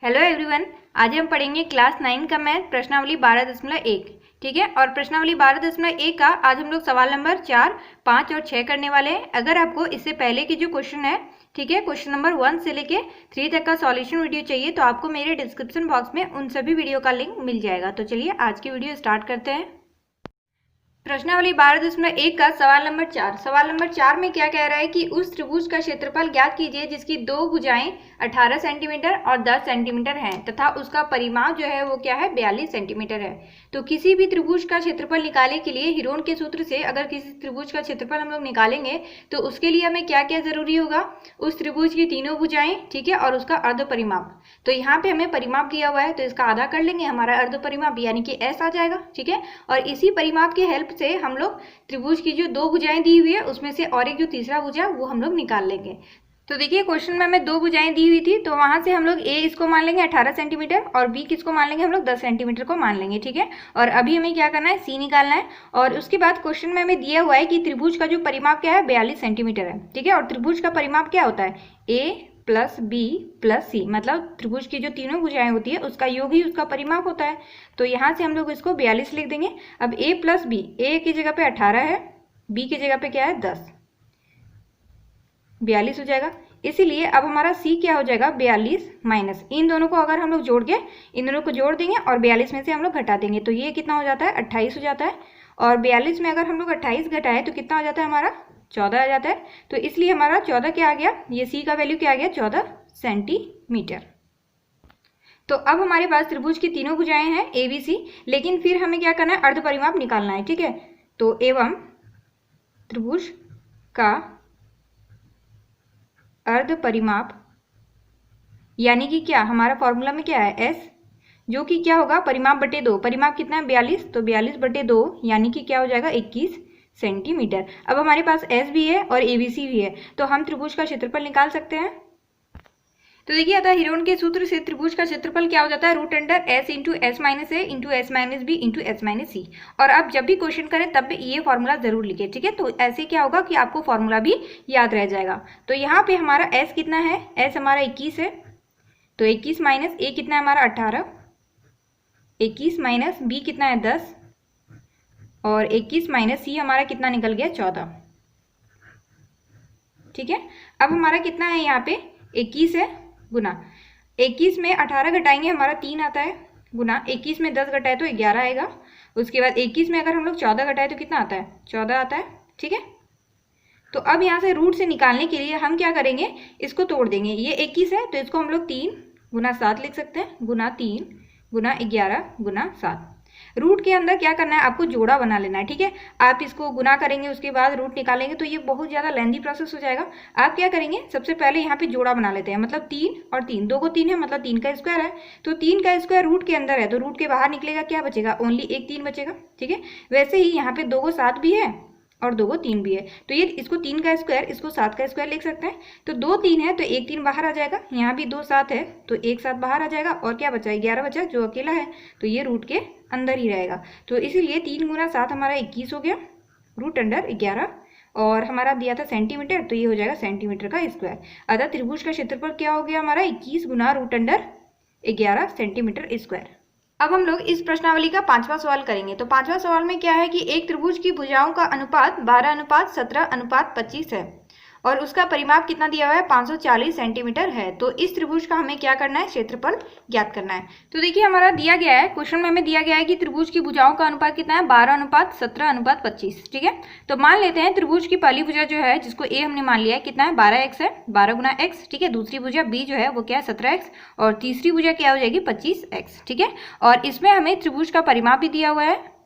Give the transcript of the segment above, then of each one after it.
Hello everyone, आज हम पढ़ेंगे क्लास 9 का मैथ प्रश्नावली 12.1। ठीक है, और प्रश्नावली 12.1 का आज हम लोग सवाल नंबर 4, 5 और 6 करने वाले हैं। अगर आपको इससे पहले की जो क्वेश्चन है, ठीक है, क्वेश्चन नंबर 1 से लेके 3 तक का सॉल्यूशन वीडियो चाहिए तो आपको मेरे डिस्क्रिप्शन बॉक्स में उन सभी वीडियो का लिंक मिल जाएगा। तो चलिए आज की वीडियो स्टार्ट करते हैं। प्रश्नावली 12.1 का सवाल नंबर 4। सवाल नंबर 4 में क्या कह रहा है कि उस त्रिभुज का क्षेत्रफल ज्ञात कीजिए जिसकी दो भुजाएं 18 सेंटीमीटर और 10 सेंटीमीटर हैं तथा उसका परिमाप जो है वो क्या है, 42 सेंटीमीटर है। तो किसी भी त्रिभुज का क्षेत्रफल निकालने के लिए हीरोन के सूत्र से अगर किसी त्रिभुज का क्षेत्रफल हम लोग निकालेंगे तो उसके लिए हमें क्या क्या जरूरी होगा, उस त्रिभुज की तीनों भुजाएं, ठीक है, और उसका अर्ध परिमाप। तो यहाँ पे हमें परिमाप दिया हुआ है तो इसका आधा कर लेंगे, हमारा अर्ध परिमाप यानी कि S आ जाएगा। ठीक है, और इसी परिमाप की हेल्प से हम लोग त्रिभुज की जो दो भुजाएं दी हुई है उसमें से और एक जो तीसरा भुजा वो हम लोग निकाल लेंगे। तो देखिए क्वेश्चन में हमें दो भुजाएं दी हुई थी तो वहां से हम लोग A इसको मान लेंगे 18 सेंटीमीटर और B किसको मान लेंगे, हम लोग 10 सेंटीमीटर को मान लेंगे। ठीक है, और अभी हमें क्या करना है, C निकालना है। और उसके बाद क्वेश्चन में हमें दिया हुआ है कि त्रिभुज का जो परिमाप क्या है, 42 सेंटीमीटर है। ठीक है, और त्रिभुज का परिमाप क्या होता है, A plus B plus C, मतलब त्रिभुज की जो तीनों भुजाएं होती है उसका योग ही उसका परिमाप होता है। तो यहाँ से हम लोग इसको 42 लिख देंगे। अब A प्लस B, A की जगह पे 18 है, B की जगह पे क्या है 10, 42 हो जाएगा। इसीलिए अब हमारा C क्या हो जाएगा, 42 माइनस, इन दोनों को अगर हम लोग जोड़ के इन दोनों को जोड़ देंगे और 42 में से हम लोग घटा देंगे तो ये कितना हो जाता है, 28 हो जाता है। और 42 में अगर हम लोग 28 घटाएं तो कितना हो जाता है, हमारा 14 आ जाता है। तो इसलिए हमारा 14 क्या आ गया, ये C का वैल्यू क्या आ गया, 14 सेंटीमीटर। तो अब हमारे पास त्रिभुज की तीनों भुजाएं हैं ABC, लेकिन फिर हमें क्या करना है, अर्ध परिमाप निकालना है। ठीक है, तो एवं त्रिभुज का अर्ध परिमाप यानी कि क्या, हमारा फॉर्मूला में क्या है S, जो कि क्या होगा, परिमाप बटे 2। परिमाप कितना है, 42, तो 42 बटे 2 यानी कि क्या हो जाएगा, 21 सेंटीमीटर। अब हमारे पास S भी है और ABC भी है तो हम त्रिभुज का क्षेत्रफल निकाल सकते हैं। तो देखिए अतः हीरोन के सूत्र से त्रिभुज का क्षेत्रफल क्या हो जाता है, root under S into S minus A into S minus B into S minus C. और आप जब भी क्वेश्चन करें तब भी ये फॉर्मूला जरूर लिखे। ठीक है, तो ऐसे क्या होगा कि आपको फॉर्मूला भी याद रह जाएगा। तो यहाँ पे हमारा S कितना है, S हमारा 21 है, तो 21 माइनस A कितना है हमारा 18, 21 माइनस B कितना है 10 और 21 माइनस C हमारा कितना निकल गया, 14। ठीक है, अब हमारा कितना है यहाँ पे, 21 है गुना 21 में 18 घटाएंगे हमारा 3 आता है, गुना 21 में 10 घटाए तो 11 आएगा। उसके बाद 21 में अगर हम लोग 14 घटाए तो कितना आता है, 14 आता है। ठीक है, तो अब यहाँ से रूट से निकालने के लिए हम क्या करेंगे, इसको तोड़ देंगे। ये 21 है तो इसको हम लोग 3 गुना 7 लिख सकते हैं, गुना 3 गुना 11 गुना 7। रूट के अंदर क्या करना है, आपको जोड़ा बना लेना है। ठीक है, आप इसको गुना करेंगे उसके बाद रूट निकालेंगे तो ये बहुत ज़्यादा लेंदी प्रोसेस हो जाएगा। आप क्या करेंगे, सबसे पहले यहाँ पे जोड़ा बना लेते हैं, मतलब 3 और 3, 2 को 3 है मतलब 3 का स्क्वायर है, तो 3 का स्क्वायर रूट के अंदर है तो रूट के बाहर निकलेगा, क्या बचेगा, ओनली एक 3 बचेगा। ठीक है, वैसे ही यहाँ पे 2 को 7 भी है और 2 को 3 भी है तो ये इसको 3 का स्क्वायर, इसको 7 का स्क्वायर लिख सकते हैं। तो 2 3 है तो एक 3 बाहर आ जाएगा, यहाँ भी 2 7 है तो एक 7 बाहर आ जाएगा और क्या बचा, 11 बचा जो अकेला है, तो ये रूट के अंदर ही रहेगा। तो इसीलिए 3 गुना 7 हमारा 21 हो गया, रूट अंडर 11, और हमारा दिया था सेंटीमीटर तो ये हो जाएगा सेंटीमीटर का स्क्वायर। अतः त्रिभुज का क्षेत्रफल क्या हो गया हमारा, 21 गुना रूट अंडर 11 सेंटीमीटर स्क्वायर। अब हम लोग इस प्रश्नावली का 5वां सवाल करेंगे। तो 5वां सवाल में क्या है कि एक त्रिभुज की भुजाओं का अनुपात 12:17:25 है और उसका परिमाप कितना दिया हुआ है, 540 सेंटीमीटर है। तो इस त्रिभुज का हमें क्या करना है, क्षेत्रफल ज्ञात करना है। तो देखिए हमारा दिया गया है, क्वेश्चन में हमें दिया गया है कि त्रिभुज की भुजाओं का अनुपात कितना है, 12:17:25। ठीक है, तो मान लेते हैं त्रिभुज की पहली भुजा जो है जिसको A हमने मान लिया है कितना है, 12x है, 12 गुना x। ठीक है, दूसरी भुजा B जो है वो क्या है, 17x, और तीसरी भुजा क्या हो जाएगी, 25x। ठीक है, और इसमें हमें त्रिभुज का परिमाप भी दिया हुआ है।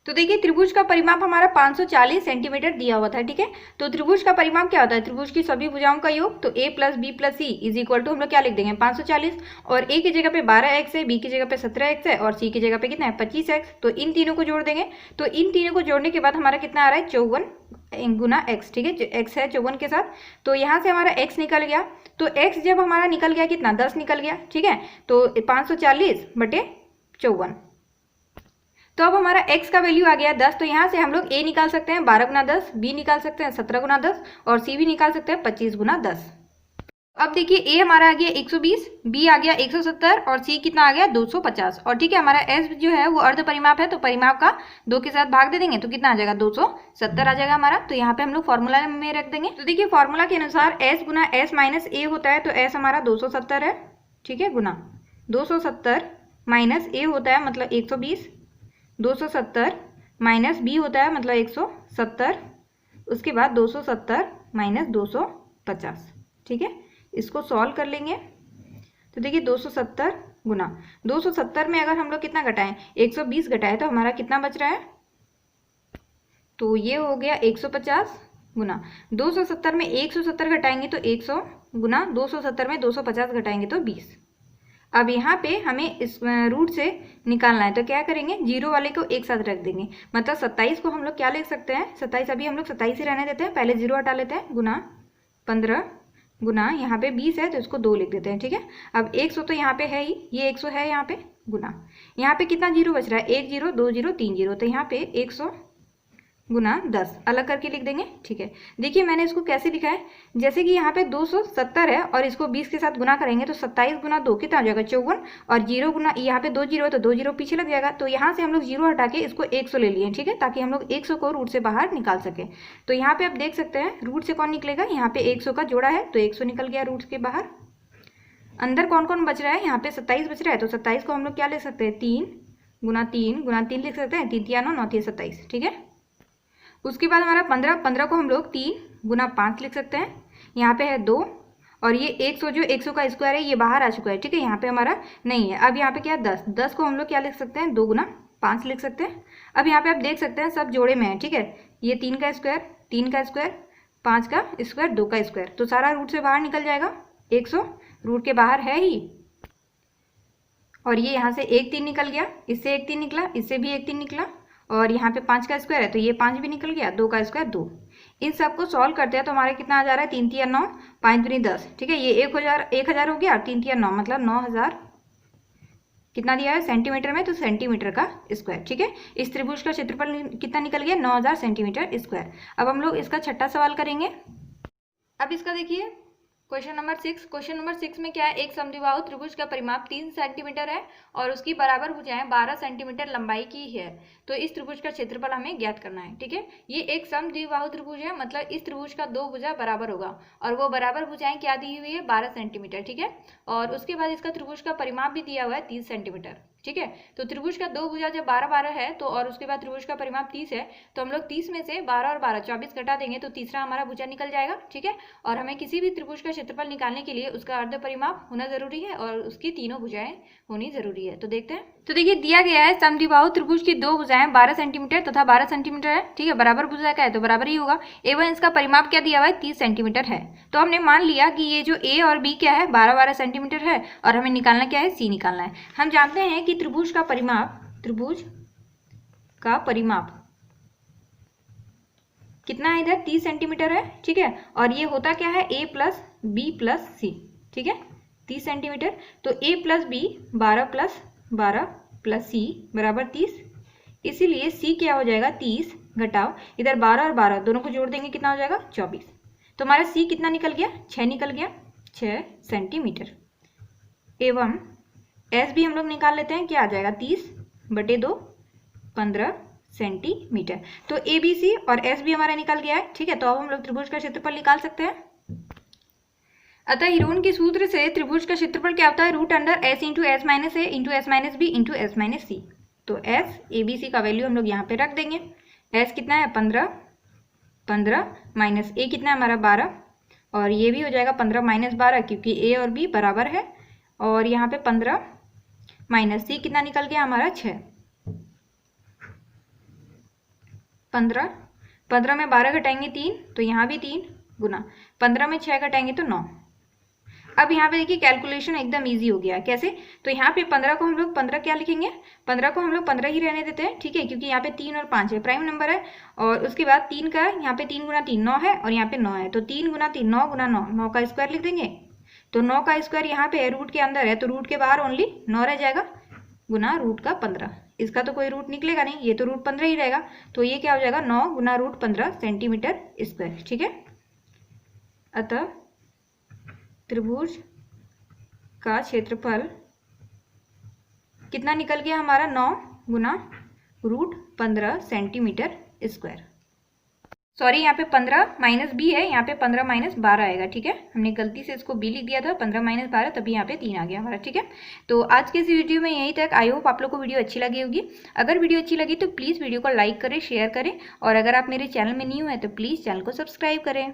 तो देखिए त्रिभुज का परिमाप हमारा 540 सेंटीमीटर दिया हुआ था। ठीक है, तो त्रिभुज का परिमाप क्या होता है, त्रिभुज की सभी भुजाओं का योग। तो A plus B plus C is equal to हम लोग क्या लिख देंगे, 540, और A की जगह पे 12x है, B की जगह पे 17x है और C की जगह पे कितना है, 25x। तो इन तीनों को जोड़ देंगे, तो इन तीनों को जोड़ने के बाद हमारा कितना आ रहा है, 54 गुना x। ठीक है, x है 54 के साथ, तो यहाँ से हमारा x निकल गया। तो x जब हमारा निकल गया कितना, 10 निकल गया। ठीक है, तो 540 बटे 54, तो अब हमारा x का वैल्यू आ गया 10। तो यहाँ से हम लोग a निकाल सकते हैं 12 गुना 10, b निकाल सकते हैं 17 गुना 10 और c भी निकाल सकते हैं 25 गुना 10। अब देखिए ए हमारा आ गया 120, बी आ गया 170 और सी कितना आ गया 250। और ठीक है, हमारा एस जो है वो अर्ध परिमाप है, तो परिमाप का 2 के साथ भाग दे देंगे तो कितना आ जाएगा 270 आ जाएगा हमारा। तो यहाँ पे हम लोग फॉर्मूला में रख देंगे। तो देखिए फॉर्मूला के अनुसार एस गुना एस माइनस ए होता है, तो एस हमारा 270 है, ठीक है, गुना 270 माइनस ए होता है मतलब 120, 270 माइनस बी होता है मतलब 170, उसके बाद 270 माइनस 250, ठीक है। इसको सॉल्व कर लेंगे तो देखिए 270 गुना 270 में अगर हम लोग कितना घटाएं 120 घटाएं तो हमारा कितना बच रहा है, तो ये हो गया 150 गुना 270 में 170 घटाएंगे तो 100 गुना 270 में 250 घटाएंगे तो 20। अब यहाँ पे हमें इस रूट से निकालना है, तो क्या करेंगे जीरो वाले को एक साथ रख देंगे, मतलब 27 को हम लोग क्या लिख सकते हैं 27, अभी हम लोग 27 ही रहने देते हैं, पहले जीरो हटा लेते हैं, गुना 15 गुना यहाँ पे 20 है तो इसको 2 लिख देते हैं, ठीक है। अब 100 तो यहाँ पे है ही, ये 100 है यहाँ पे, गुना यहाँ पे कितना जीरो बच रहा है 1 0 2 0 3 0, तो यहाँ पे 100 गुना 10 अलग करके लिख देंगे, ठीक है। देखिए मैंने इसको कैसे लिखा है, जैसे कि यहाँ पे 270 है और इसको 20 के साथ गुना करेंगे तो 27 गुना 2 कितना आ जाएगा 54, और जीरो गुना यहाँ पे 2 जीरो है तो 2 जीरो पीछे लग जाएगा, तो यहाँ से हम लोग जीरो हटा के इसको 100 ले लिए, ठीक है, ताकि हम लोग 100 को रूट से बाहर निकाल सके। तो यहाँ पे आप देख सकते हैं रूट से कौन निकलेगा, यहाँ पे 100 का जोड़ा है तो 100 निकल गया रूट के बाहर। अंदर कौन कौन बच रहा है, यहाँ पे 27 बच रहा है, तो 27 को हम लोग क्या लिख सकते हैं 3 गुना 3 लिख सकते हैं, 3 3 9 9 3 27, ठीक है। उसके बाद हमारा 15 को हम लोग 3 गुना 5 लिख सकते हैं, यहाँ पे है 2, और ये 100 जो 100 का स्क्वायर है ये बाहर आ चुका है, ठीक है, यहाँ पे हमारा नहीं है। अब यहाँ पे क्या है 10 को हम लोग क्या लिख सकते हैं 2 गुना 5 लिख सकते हैं। अब यहाँ पे आप देख सकते हैं सब जोड़े में है, ठीक है, ये 3 का स्क्वायर 5 का स्क्वायर 2 का स्क्वायर, तो सारा रूट से बाहर निकल जाएगा, 100 रूट के बाहर है ही, और ये यहाँ से 1 3 निकल गया, इससे 1 3 निकला, इससे भी 1 3 निकला, और यहाँ पे 5 का स्क्वायर है तो ये 5 भी निकल गया, 2 का स्क्वायर 2। इन सबको सॉल्व करते हैं तो हमारे कितना आ जा रहा है 3 3 9 5 दूनी 10, ठीक है, ये 1000 हो गया, 3 3 9 मतलब 9000 कितना दिया है सेंटीमीटर में, तो सेंटीमीटर का स्क्वायर, ठीक है। इस त्रिभुज का क्षेत्रफल कितना निकल गया 9000 सेंटीमीटर स्क्वायर। अब हम लोग इसका छठा सवाल करेंगे। अब इसका देखिए क्वेश्चन नंबर 6 में क्या है, एक समद्विबाहु त्रिभुज का परिमाप 3 सेंटीमीटर है और उसकी बराबर भुजाएं 12 सेंटीमीटर लंबाई की है, तो इस त्रिभुज का क्षेत्रफल हमें ज्ञात करना है, ठीक है। ये एक समद्विबाहु त्रिभुज है, मतलब इस त्रिभुज का 2 भुजा बराबर होगा और वो बराबर भुजाएं क्या दी हुई है 12 सेंटीमीटर, ठीक है। और उसके बाद इसका त्रिभुज का परिमाप भी दिया हुआ है 30 सेंटीमीटर, ठीक है। तो त्रिभुज का 2 भुजा जब 12 12 है तो, और उसके बाद त्रिभुज का परिमाप 30 है, तो हम लोग 30 में से 12 और 12 24 घटा देंगे तो तीसरा हमारा भुजा निकल जाएगा, ठीक है। और हमें किसी भी त्रिभुज का क्षेत्रफल निकालने के लिए उसका अर्ध परिमाप होना जरूरी है और उसकी तीनों भुजाएं होनी जरूरी है। तो देखते हैं, तो देखिए दिया गया है समद्विबाहु त्रिभुज की 2 भुजाएं 12 सेंटीमीटर तथा 12 सेंटीमीटर है, ठीक है, बराबर भुजा का है तो बराबर ही होगा, एवं इसका परिमाप क्या दिया हुआ है 30 सेंटीमीटर है। तो हमने मान लिया कि ये जो ए और बी क्या है 12 12 सेंटीमीटर है और हमें निकालना क्या है सी निकालना है। हम जानते हैं कि त्रिभुज का परिमाप कितना है, इधर 30 सेंटीमीटर है, ठीक है, और ये होता क्या है a प्लस बी प्लस सी, ठीक है, 30 सेंटीमीटर, तो a प्लस बी 12 प्लस सी बराबर 30, इसीलिए c क्या हो जाएगा 30 घटाओ इधर 12 और 12 दोनों को जोड़ देंगे कितना हो जाएगा 24, तो हमारा c कितना निकल गया 6 निकल गया, 6 सेंटीमीटर। एवं s भी हम लोग निकाल लेते हैं, क्या आ जाएगा 30/2 15 सेंटीमीटर। तो ए बी सी और एस भी हमारा निकल गया है, ठीक है। तो अब हम लोग त्रिभुज का क्षेत्रफल निकाल सकते हैं। अतः हीरोन के सूत्र से त्रिभुज का क्षेत्रफल क्या होता है root under S into S minus A into S minus B into S minus C. तो एस ए बी सी का वैल्यू हम लोग यहाँ पे रख देंगे। एस कितना है 15 माइनस ए कितना है हमारा 12, और ये भी हो जाएगा 15 माइनस 12 क्योंकि ए और बी बराबर है, और यहाँ पे 15 माइनस सी कितना निकल गया हमारा 6, 15 में 12 घटाएंगे 3 तो यहाँ भी 3 गुना 15 में 6 घटाएंगे तो 9। अब यहाँ पे देखिए कैलकुलेशन एकदम इजी हो गया, कैसे, तो यहाँ पे 15 को हम लोग 15 क्या लिखेंगे, 15 को हम लोग 15 ही रहने देते हैं, ठीक है, क्योंकि यहाँ पे 3 और 5 है, प्राइम नंबर है, और उसके बाद 3 का यहाँ पे 3 गुना 3 9 है और यहाँ पे 9 है, तो 3 गुना 3 9 गुना 9, 9 का स्क्वायर लिख देंगे, तो 9 का स्क्वायर यहाँ पे है रूट के अंदर है तो रूट के बाहर ओनली 9 रह जाएगा, गुना रूट का 15, इसका तो कोई रूट निकलेगा नहीं, ये तो रूट 15 ही रहेगा, तो ये क्या हो जाएगा 9 गुना रूट 15 सेंटीमीटर स्क्वायर, ठीक है। अतः त्रिभुज का क्षेत्रफल कितना निकल गया हमारा 9 गुना √15 सेंटीमीटर स्क्वायर। सॉरी, यहाँ पे 15 माइनस बी है, यहाँ पे 15 माइनस 12 आएगा। ठीक है, हमने गलती से इसको बी लिख दिया था, 15 माइनस 12, तभी यहाँ पे 3 आ गया हमारा। ठीक है, तो आज के इस वीडियो में यहीं तक। आई होप आप लोग को वीडियो अच्छी लगी होगी। अगर वीडियो अच्छी लगी तो प्लीज़ वीडियो को लाइक करें, शेयर करें, और अगर आप मेरे चैनल में न्यू हैं तो प्लीज़ चैनल को सब्सक्राइब करें।